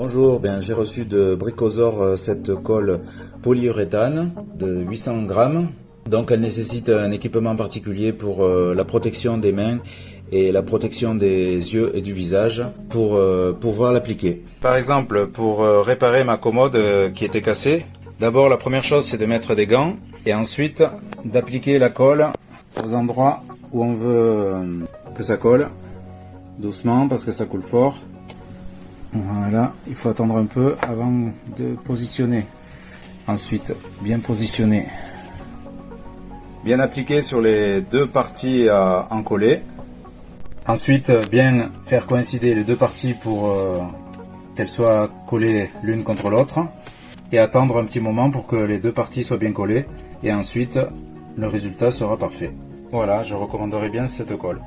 Bonjour, j'ai reçu de Bricosaur cette colle polyuréthane de 800 grammes. Donc elle nécessite un équipement particulier pour la protection des mains et la protection des yeux et du visage pour pouvoir l'appliquer. Par exemple, pour réparer ma commode qui était cassée, d'abord la première chose c'est de mettre des gants et ensuite d'appliquer la colle aux endroits où on veut que ça colle, doucement parce que ça coule fort. Voilà, il faut attendre un peu avant de positionner. Ensuite, bien positionner. Bien appliquer sur les deux parties à encoller. Ensuite, bien faire coïncider les deux parties pour qu'elles soient collées l'une contre l'autre. Et attendre un petit moment pour que les deux parties soient bien collées. Et ensuite, le résultat sera parfait. Voilà, je recommanderais bien cette colle.